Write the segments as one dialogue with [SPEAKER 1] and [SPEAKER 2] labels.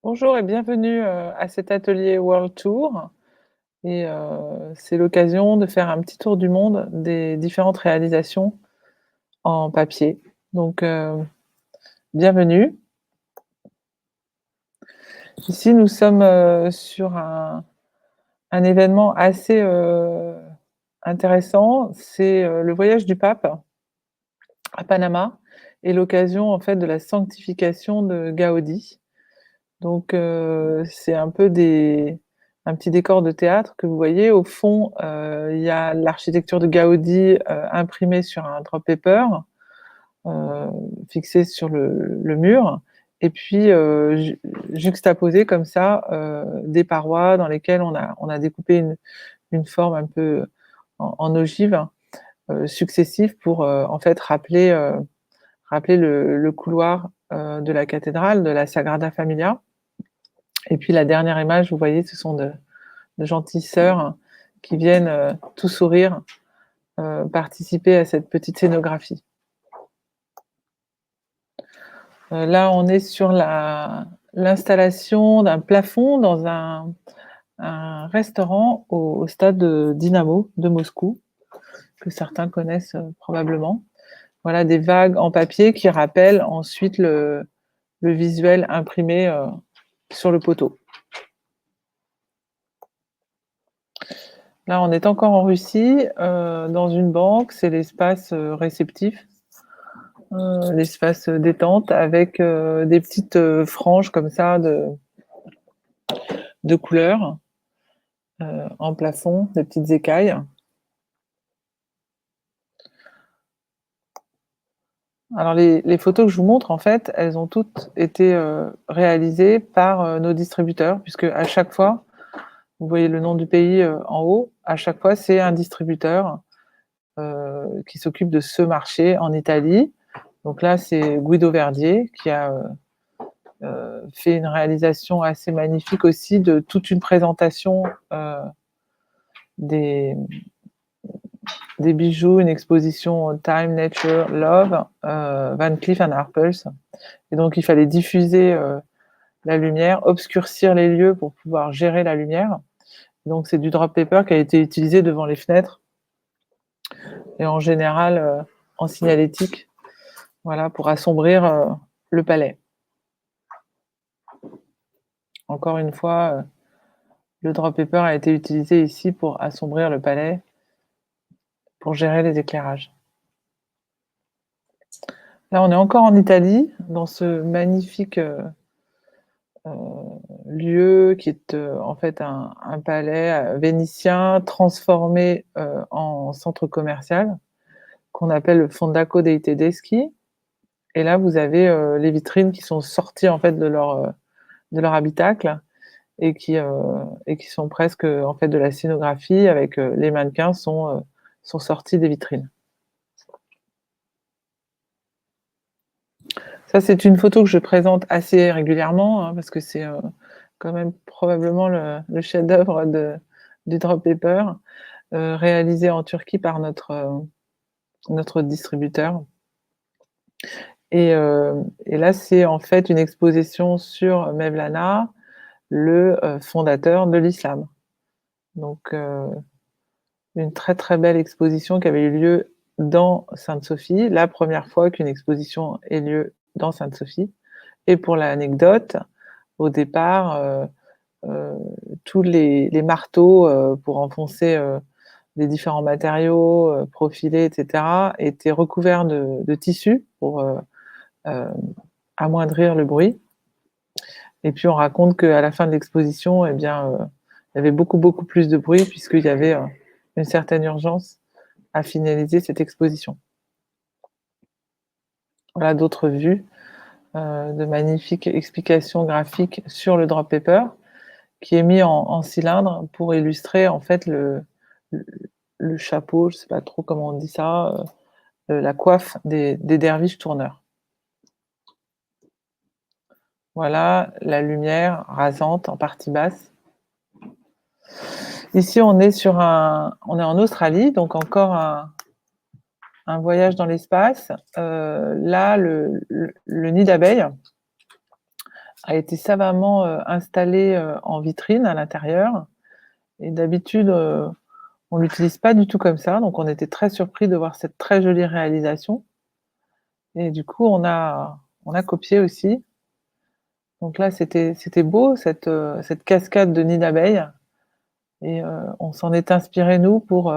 [SPEAKER 1] Bonjour et bienvenue à cet atelier World Tour. Et c'est l'occasion de faire un petit tour du monde des différentes réalisations en papier. Donc, bienvenue. Ici, nous sommes sur un événement assez intéressant. C'est le voyage du pape à Panama et l'occasion en fait de la sanctification de Gaudi. Donc, c'est un peu un petit décor de théâtre que vous voyez. Au fond, il y a l'architecture de Gaudi, imprimée sur un drop paper, heu, fixée sur le mur et puis, juxtaposé comme ça, des parois dans lesquelles on a découpé une forme un peu en ogive, successive pour, en fait rappeler le couloir, de la cathédrale, de la Sagrada Familia. Et puis la dernière image, vous voyez, ce sont de gentilles sœurs qui viennent, tout sourire, participer à cette petite scénographie. Là, on est sur l'installation d'un plafond dans un restaurant au stade Dynamo de Moscou, que certains connaissent, probablement. Voilà des vagues en papier qui rappellent ensuite le visuel imprimé, sur le poteau. Là, on est encore en Russie, dans une banque, c'est l'espace, réceptif, l'espace, détente avec, des petites, franges comme ça de couleurs, en plafond, des petites écailles. Alors les photos que je vous montre, en fait, elles ont toutes été, réalisées par, nos distributeurs puisque à chaque fois, vous voyez le nom du pays, en haut, à chaque fois, c'est un distributeur, qui s'occupe de ce marché en Italie. Donc là, c'est Guido Verdier qui a, fait une réalisation assez magnifique aussi de toute une présentation, des des bijoux, une exposition Time, Nature, Love, Van Cleef& Arpels. Et donc il fallait diffuser, la lumière, obscurcir les lieux pour pouvoir gérer la lumière. Donc c'est du drop paper qui a été utilisé devant les fenêtres et en général, en signalétique, voilà, pour assombrir, le palais. Encore une fois, le drop paper a été utilisé ici pour assombrir le palais, pour gérer les éclairages. Là, on est encore en Italie, dans ce magnifique, heu, lieu qui est, en fait un palais, vénitien transformé, en centre commercial qu'on appelle le Fondaco dei Tedeschi. Et là, vous avez, les vitrines qui sont sorties en fait de leur habitacle et qui sont presque, en fait de la scénographie avec, les mannequins sont sortis des vitrines. Ça, c'est une photo que je présente assez régulièrement, hein, parce que c'est, quand même probablement le chef-d'œuvre du drop paper, réalisé en Turquie par notre distributeur. Et là, c'est en fait une exposition sur Mevlana, le, fondateur de l'islam. Donc, une très, très belle exposition qui avait eu lieu dans Sainte-Sophie, la première fois qu'une exposition ait lieu dans Sainte-Sophie. Et pour l'anecdote, au départ, heu, tous les marteaux, pour enfoncer, les différents matériaux, profilés et cetera, étaient recouverts de tissu pour, hem, amoindrir le bruit. Et puis on raconte qu'à la fin de l'exposition, eh bien, il y avait beaucoup, beaucoup plus de bruit puisqu'il y avait, une certaine urgence à finaliser cette exposition. Voilà d'autres vues, de magnifiques explications graphiques sur le drop paper qui est mis en cylindre pour illustrer en fait le le chapeau, je sais pas trop comment on dit ça, la coiffe des derviches tourneurs. Voilà la lumière rasante en partie basse. Ici, on est en Australie, donc encore un voyage dans l'espace. Là, le nid d'abeilles a été savamment, installé, en vitrine à l'intérieur et d'habitude, on l'utilise pas du tout comme ça, donc on était très surpris de voir cette très jolie réalisation et du coup on a copié aussi. Donc là c'était beau cette cascade de nids d'abeilles et on s'en est inspiré nous pour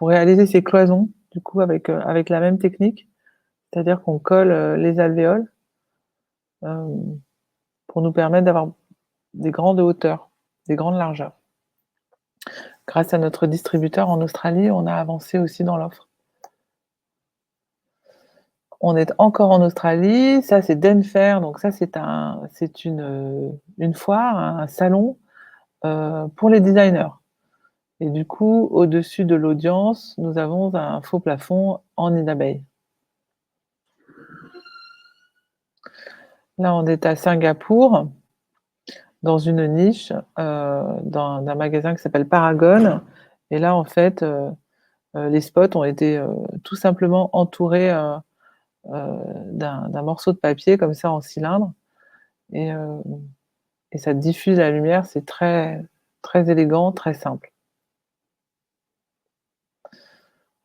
[SPEAKER 1] réaliser ces cloisons, du coup avec la même technique. C'est-à-dire qu'on colle, les alvéoles, hem, pour nous permettre d'avoir des grandes hauteurs, des grandes largeurs. Grâce à notre distributeur en Australie, on a avancé aussi dans l'offre. On est encore en Australie, ça c'est Denfair, donc ça c'est une foire, un salon, pour les designers et du coup, au-dessus de l'audience, nous avons un faux plafond en nid d'abeille. Là, on est à Singapour, dans une niche, d'un magasin qui s'appelle Paragon et là, en fait, les spots ont été, tout simplement entourés, d'un morceau de papier comme ça en cylindre et heu et ça diffuse la lumière, c'est très très élégant, très simple.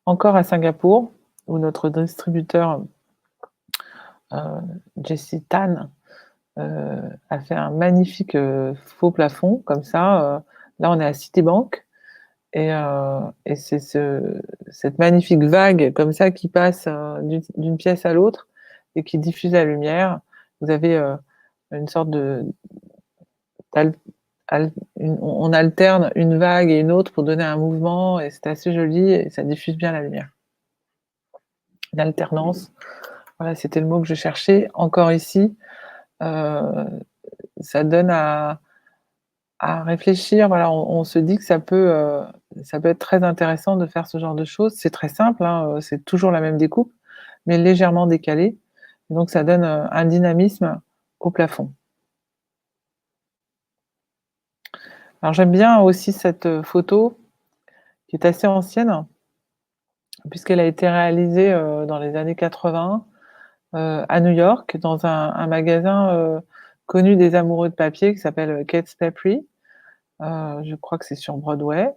[SPEAKER 1] Encore à Singapour, où notre distributeur, Jesse Tan, a fait un magnifique, faux plafond comme ça, là on est à Citibank et c'est cette magnifique vague comme ça qui passe, d'une pièce à l'autre et qui diffuse la lumière. Vous avez, une sorte de d'al al une on alterne une vague et une autre pour donner un mouvement et c'est assez joli et ça diffuse bien la lumière. Une alternance, voilà, c'était le mot que je cherchais. Encore ici, heu, ça donne à réfléchir, voilà, on se dit que ça peut être très intéressant de faire ce genre de choses. C'est très simple, hein, c'est toujours la même découpe, mais légèrement décalée, donc ça donne, un dynamisme au plafond. Alors j'aime bien aussi cette, photo qui est assez ancienne, puisqu'elle a été réalisée, dans les années 80, à New York, dans un magasin, connu des amoureux de papier qui s'appelle, Kate's Papery. Je crois que c'est sur Broadway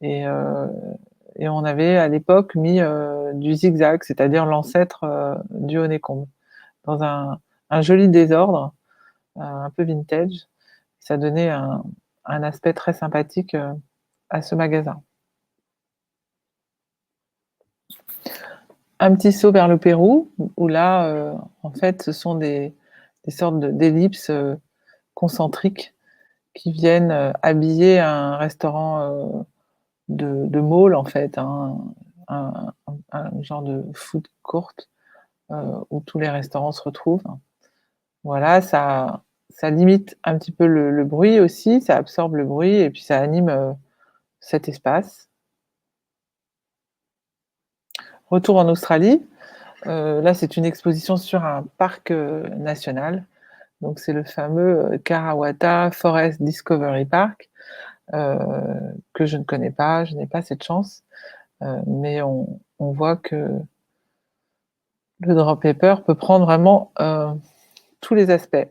[SPEAKER 1] et heu et on avait à l'époque mis, du zigzag, c'est-à-dire l'ancêtre, du honeycomb, dans un joli désordre, un peu vintage. Ça donnait un aspect très sympathique, à ce magasin. Un petit saut vers le Pérou où là, en fait, ce sont des sortes d'ellipses, concentriques qui viennent, habiller un restaurant, de mall en fait, hein, un genre de food court, où tous les restaurants se retrouvent. Voilà, ça limite un petit peu le bruit aussi, ça absorbe le bruit et puis ça anime, cet espace. Retour en Australie, là c'est une exposition sur un parc, national, donc c'est le fameux, Karawata Forest Discovery Park, heu, que je ne connais pas, je n'ai pas cette chance, mais on voit que le drop paper peut prendre vraiment, tous les aspects.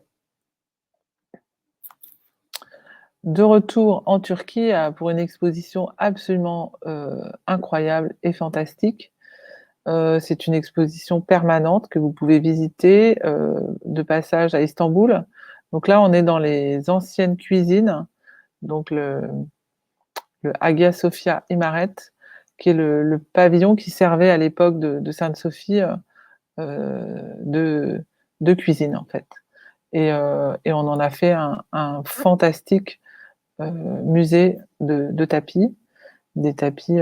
[SPEAKER 1] De retour en Turquie, pour une exposition absolument, incroyable et fantastique. C'est une exposition permanente que vous pouvez visiter, de passage à Istanbul. Donc là, on est dans les anciennes cuisines, donc le Hagia Sophia Imaret, qui est le pavillon qui servait à l'époque de Sainte Sophie, de cuisine, en fait et on en a fait un fantastique, musée de tapis, des tapis,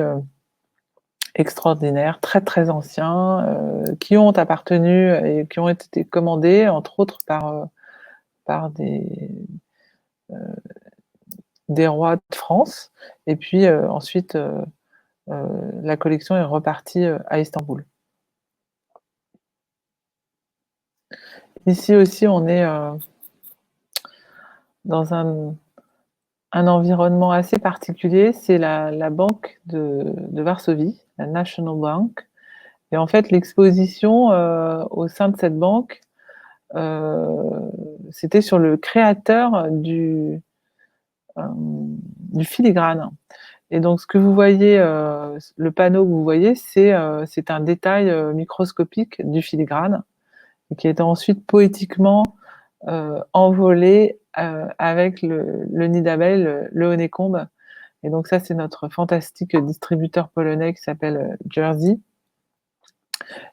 [SPEAKER 1] extraordinaires, très, très anciens, qui ont appartenu et qui ont été commandés entre autres par des rois de France et puis, ensuite, la collection est repartie, à Istanbul. Ici aussi, on est, dans un environnement assez particulier, c'est la banque de Varsovie, la National Bank et en fait l'exposition, au sein de cette banque, heu, c'était sur le créateur du filigrane. Et donc ce que vous voyez, le panneau que vous voyez, c'est un détail, microscopique du filigrane et qui est ensuite poétiquement, envolé, avec le nid d'abeille, le honeycomb. Et donc ça, c'est notre fantastique distributeur polonais qui s'appelle, Jersey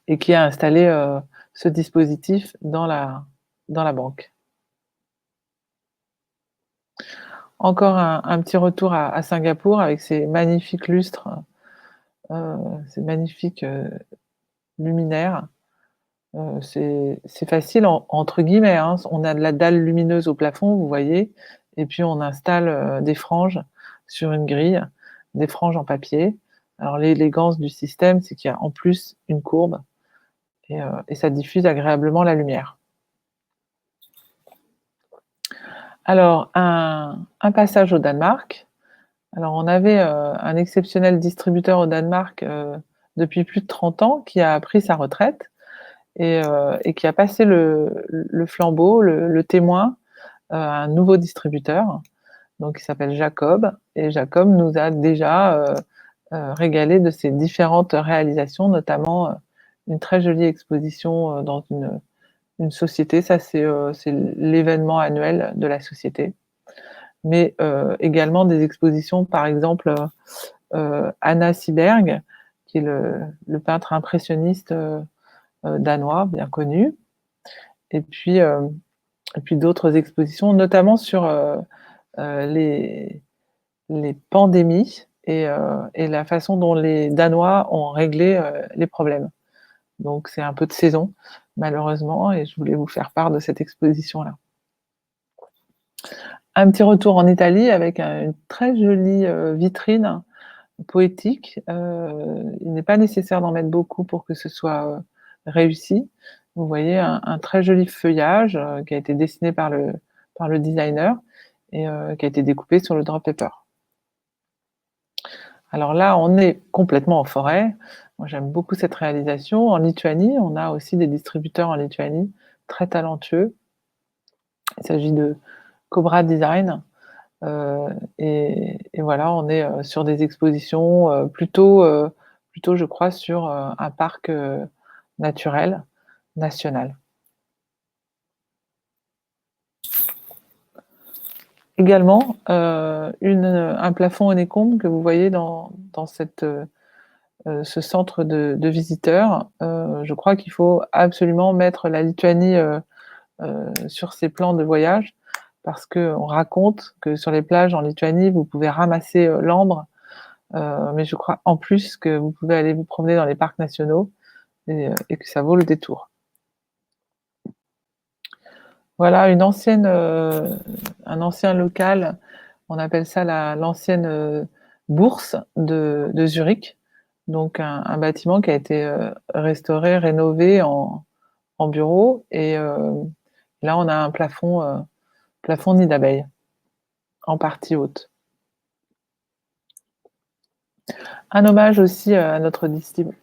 [SPEAKER 1] et qui a installé, ce dispositif dans la banque. Encore un petit retour à Singapour avec ses magnifiques lustres, heu, ces magnifiques, luminaires. C'est «facile» entre guillemets, hein. On a de la dalle lumineuse au plafond, vous voyez, et puis on installe, des franges sur une grille, des franges en papier. Alors l'élégance du système, c'est qu'il y a en plus une courbe et ça diffuse agréablement la lumière. Alors un passage au Danemark. Alors on avait, un exceptionnel distributeur au Danemark, depuis plus de 30 ans qui a pris sa retraite et qui a passé le flambeau, le témoin, à un nouveau distributeur, donc qui s'appelle Jacob. Et Jacob nous a déjà, régalé de ses différentes réalisations, notamment, une très jolie exposition, dans une société. Ça, c'est l'événement annuel de la société. Mais, également des expositions, par exemple, Anna Syberg, qui est le peintre impressionniste, danois bien connu. Et puis, d'autres expositions, notamment sur, les pandémies et la façon dont les Danois ont réglé, les problèmes. Donc c'est un peu de saison, malheureusement, et je voulais vous faire part de cette exposition-là. Un petit retour en Italie avec une très jolie, vitrine poétique. Il n'est pas nécessaire d'en mettre beaucoup pour que ce soit, réussi. Vous voyez un très joli feuillage, qui a été dessiné par le designer et qui a été découpé sur le drap paper. Alors là, on est complètement en forêt. Moi, j'aime beaucoup cette réalisation. En Lituanie, on a aussi des distributeurs en Lituanie très talentueux. Il s'agit de Cobra Design, et voilà, on est, sur des expositions, plutôt je crois sur, un parc, naturel, national. Également, un plafond Honeycomb que vous voyez dans ce centre de visiteurs. Je crois qu'il faut absolument mettre la Lituanie, sur ses plans de voyage parce qu'on raconte que sur les plages en Lituanie, vous pouvez ramasser, l'ambre, mais je crois en plus que vous pouvez aller vous promener dans les parcs nationaux et que ça vaut le détour. Voilà un ancien local, on appelle ça l'ancienne, bourse de Zurich, donc un bâtiment qui a été, restauré, rénové en bureau et là on a un plafond nid d'abeilles, en partie haute. Un hommage aussi, à notre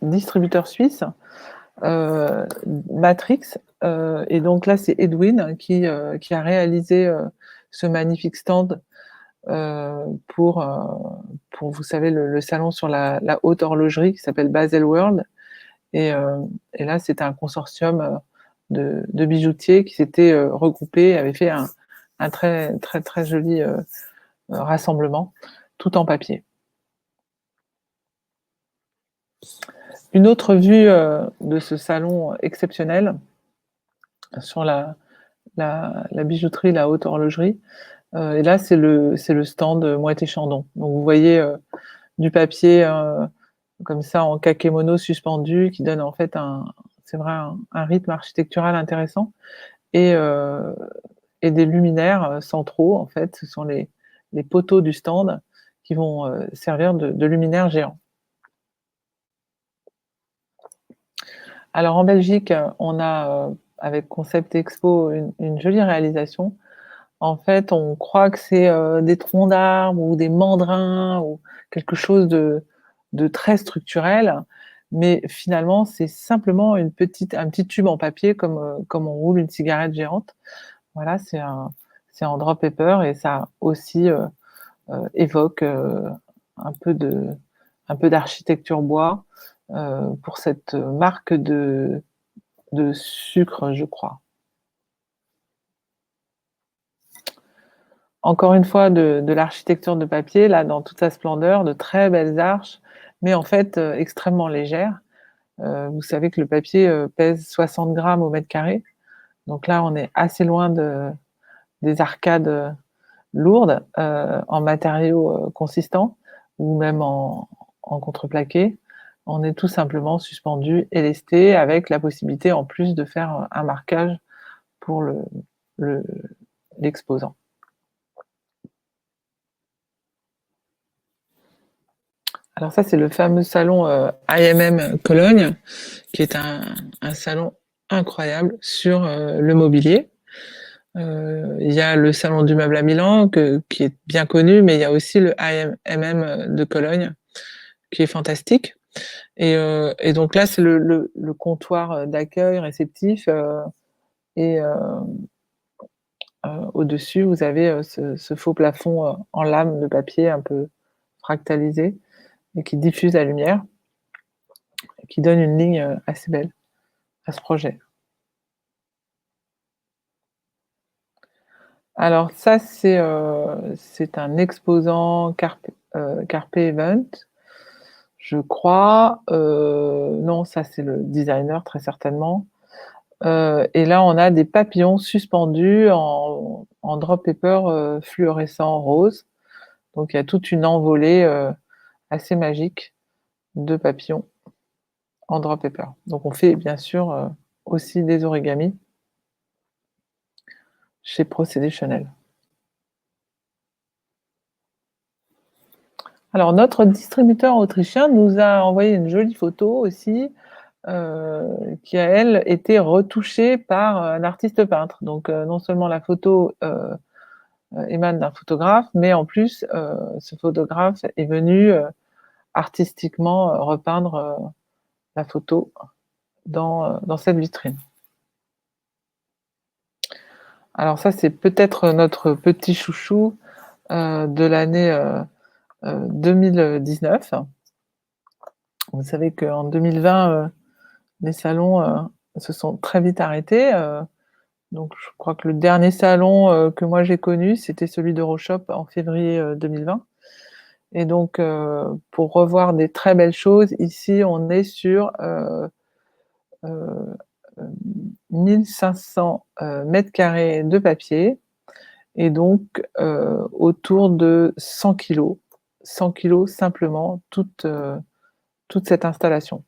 [SPEAKER 1] distributeur suisse, heu, Matrix, et donc là, c'est Edwin qui a réalisé, ce magnifique stand, pour vous savez le salon sur la haute horlogerie qui s'appelle Basel World et là, c'était un consortium, de bijoutiers qui s'étaient, regroupés, avaient fait un très, très, très joli, rassemblement, tout en papier. Une autre vue, de ce salon exceptionnel sur la bijouterie, la haute horlogerie, et là, c'est le stand, Moët et Chandon. Donc vous voyez, du papier, comme ça en kakémono suspendu qui donne en fait c'est vrai un rythme architectural intéressant et heu et des luminaires, centraux en fait. Ce sont les poteaux du stand qui vont, servir de luminaires géants. Alors en Belgique, on a, avec Concept Expo une jolie réalisation. En fait, on croit que c'est, des troncs d'arbres ou des mandrins ou quelque chose de très structurel, mais finalement, c'est simplement un petit tube en papier comme on roule une cigarette géante, Voilà, c'est en drop paper et ça aussi, évoque, un peu de un peu d'architecture bois, pour cette marque de sucre, je crois. Encore une fois, de l'architecture de papier, là, dans toute sa splendeur, de très belles arches, mais en fait, extrêmement légères. Vous savez que le papier, pèse 60 grammes au mètre carré, donc là, on est assez loin des arcades, lourdes, en matériaux, consistants ou même en contreplaqué. On est tout simplement suspendu et lesté avec la possibilité en plus de faire un marquage pour le l'exposant. Alors ça, c'est le fameux salon, IMM Cologne, qui est un salon incroyable sur, le mobilier. Il y a le salon du meuble à Milan qui est bien connu, mais il y a aussi le IMM de Cologne qui est fantastique. Et donc là, c'est le comptoir d'accueil réceptif, et au-dessus, vous avez ce faux plafond en lame de papier un peu fractalisé et qui diffuse la lumière, et qui donne une ligne assez belle à ce projet. Alors ça, c'est un exposant Carpe Event, je crois. Non, ça c'est le designer très certainement. Et là, on a des papillons suspendus en drop paper, fluorescent rose. Donc il y a toute une envolée, assez magique de papillons en drop paper. Donc on fait bien sûr, aussi des origamis chez Procédé Chanel. Alors notre distributeur autrichien nous a envoyé une jolie photo aussi, qui a elle été retouchée par un artiste peintre. Donc, non seulement la photo, émane d'un photographe, mais en plus, ce photographe est venu, artistiquement, repeindre, la photo dans cette vitrine. Alors ça, c'est peut-être notre petit chouchou, de l'année, 2019. Vous savez qu'en 2020, les salons, se sont très vite arrêtés, donc je crois que le dernier salon, que moi j'ai connu, c'était celui d'Euroshop en février, 2020. Et donc, pour revoir des très belles choses, ici on est sur, heu, hem, 1 500, mètres carrés de papier et donc, autour de 100 kilos. 100 kilos simplement toute cette installation.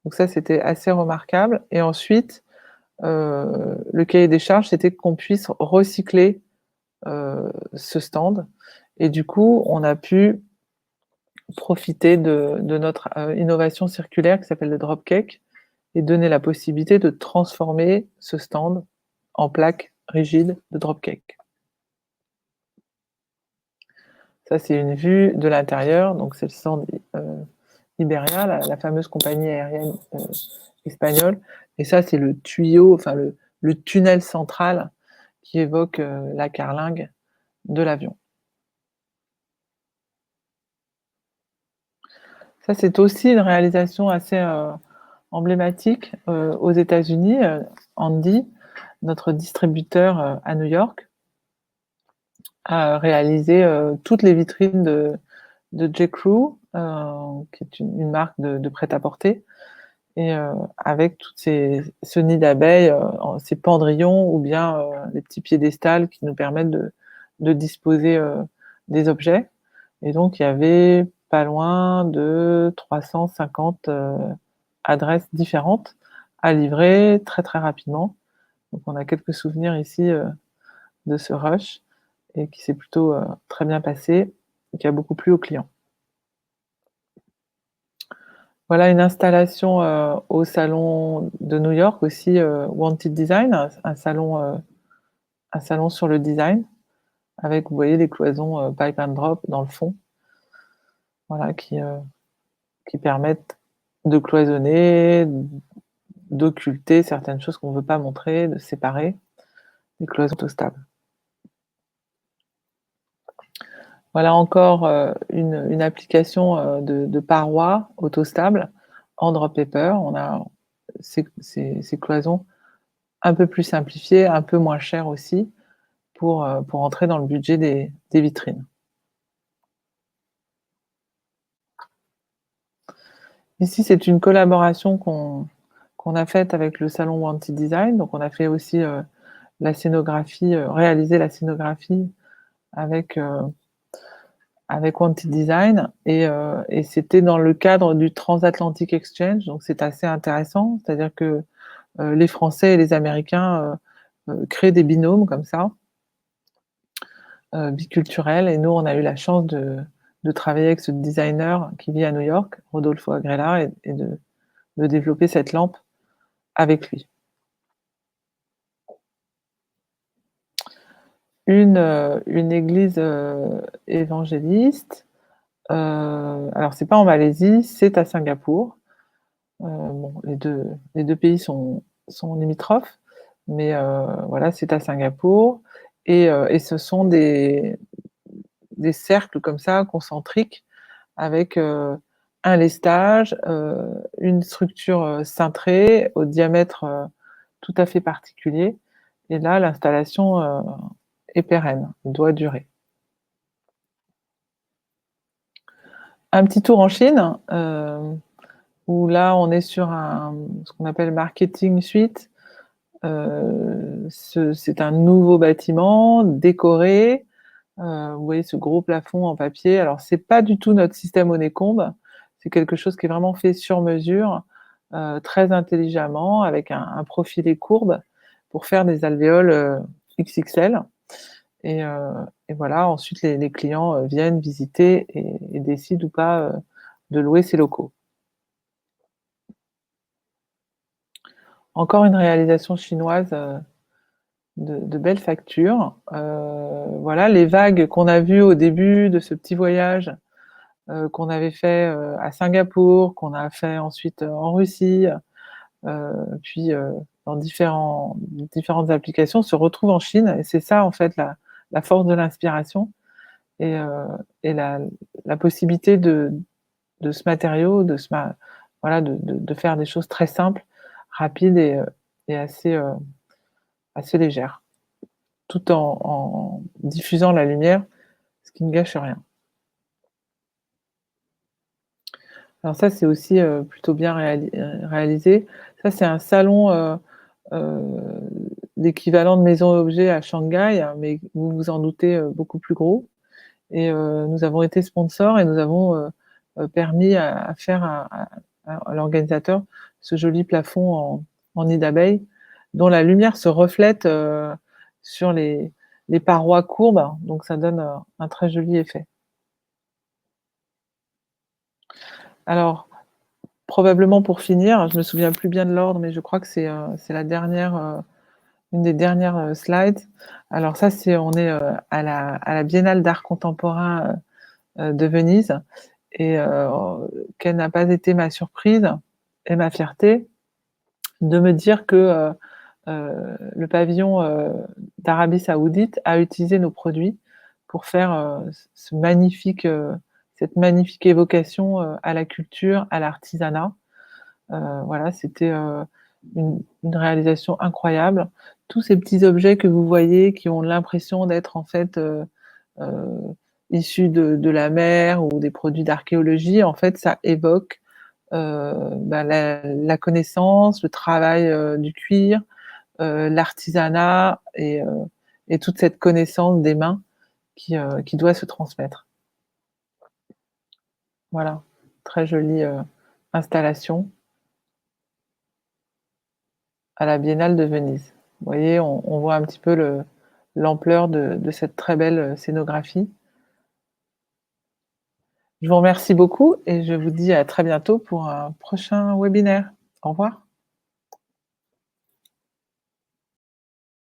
[SPEAKER 1] Donc ça, c'était assez remarquable et ensuite, le cahier des charges, c'était qu'on puisse recycler, ce stand et du coup, on a pu profiter de notre, innovation circulaire qui s'appelle le drop cake et donner la possibilité de transformer ce stand en plaque rigide de drop cake. Ça, c'est une vue de l'intérieur, donc c'est le stand, Iberia, la fameuse compagnie aérienne, espagnole et ça, c'est le tuyau, enfin le tunnel central qui évoque, la carlingue de l'avion. Ça, c'est aussi une réalisation assez, emblématique, aux États-Unis. Andy, notre distributeur, à New York, a réalisé, toutes les vitrines de J.Crew, qui est une marque de prêt-à-porter et avec toutes ce nid d'abeilles, ces pendrillons ou bien, les petits piédestals qui nous permettent de disposer, des objets et donc il y avait pas loin de 350, adresses différentes à livrer très, très rapidement. Donc on a quelques souvenirs ici, de ce rush et qui s'est plutôt, très bien passé et qui a beaucoup plu aux clients. Voilà une installation, au salon de New York aussi, Wanted Design, un salon sur le design avec, vous voyez, les cloisons, pipe and drop dans le fond, voilà, qui permettent de cloisonner, d'occulter certaines choses qu'on ne veut pas montrer, de séparer des cloisons autostables. Voilà encore, une application, de parois autostables en drop paper. On a ces cloisons un peu plus simplifiées, un peu moins chères aussi pour entrer dans le budget des vitrines. Ici, c'est une collaboration qu'on a faite avec le salon Wanty Design. Donc on a fait aussi, la scénographie, réalisé la scénographie avec, avec Wanty Design et c'était dans le cadre du Transatlantic Exchange, donc c'est assez intéressant. C'est-à-dire que, les Français et les Américains, créent des binômes comme ça, biculturels et nous, on a eu la chance de travailler avec ce designer qui vit à New York, Rodolfo Agrela et de développer cette lampe avec lui. Une église, évangéliste, alors c'est pas en Malaisie, c'est à Singapour. Bon, les deux pays sont limitrophes, mais voilà, c'est à Singapour et ce sont des cercles comme ça, concentriques, avec, un lestage, une structure, cintrée au diamètre, tout à fait particulier et là, l'installation, est pérenne, doit durer. Un petit tour en Chine, où là, on est sur ce qu'on appelle marketing suite. C'est un nouveau bâtiment décoré. Vous voyez ce gros plafond en papier. Alors, c'est pas du tout notre système Onécombe. C'est quelque chose qui est vraiment fait sur mesure, très intelligemment, avec un profilé courbe pour faire des alvéoles, XXL. Et, et voilà, ensuite les clients, viennent visiter et décident ou pas, de louer ces locaux. Encore une réalisation chinoise, de belle facture. Voilà, les vagues qu'on a vues au début de ce petit voyage, qu'on avait fait, à Singapour, qu'on a fait ensuite, en Russie, puis, dans différentes applications, se retrouvent en Chine et c'est ça, en fait, la force de l'inspiration et et la possibilité de ce matériau, de ce ma voilà, de faire des choses très simples, rapides et assez légères, tout en diffusant la lumière, ce qui ne gâche rien. Alors ça, c'est aussi, plutôt bien réalisé. Ça, c'est un salon, heu, l'équivalent de Maison Objet à Shanghai, hein, mais vous vous en doutez, beaucoup plus gros et nous avons été sponsors et nous avons, permis à faire à l'organisateur ce joli plafond en nid d'abeille dont la lumière se reflète, sur les parois courbes, donc ça donne, un très joli effet. Alors, probablement pour finir, je me souviens plus bien de l'ordre, mais je crois que c'est la dernière, une des dernières, slides. Alors ça, on est, à la Biennale d'art contemporain, de Venise et quelle n'a pas été ma surprise et ma fierté de me dire que, le pavillon, d'Arabie Saoudite a utilisé nos produits pour faire, cette magnifique évocation, à la culture, à l'artisanat. Voilà, c'était, une réalisation incroyable. Tous ces petits objets que vous voyez qui ont l'impression d'être en fait, heu, issus de la mer ou des produits d'archéologie, en fait, ça évoque, bah, la connaissance, le travail, du cuir, l'artisanat et toute cette connaissance des mains qui doit se transmettre. Voilà, très jolie, installation à la Biennale de Venise. Vous voyez, on voit un petit peu l'ampleur de cette très belle, scénographie. Je vous remercie beaucoup et je vous dis à très bientôt pour un prochain webinaire. Au revoir.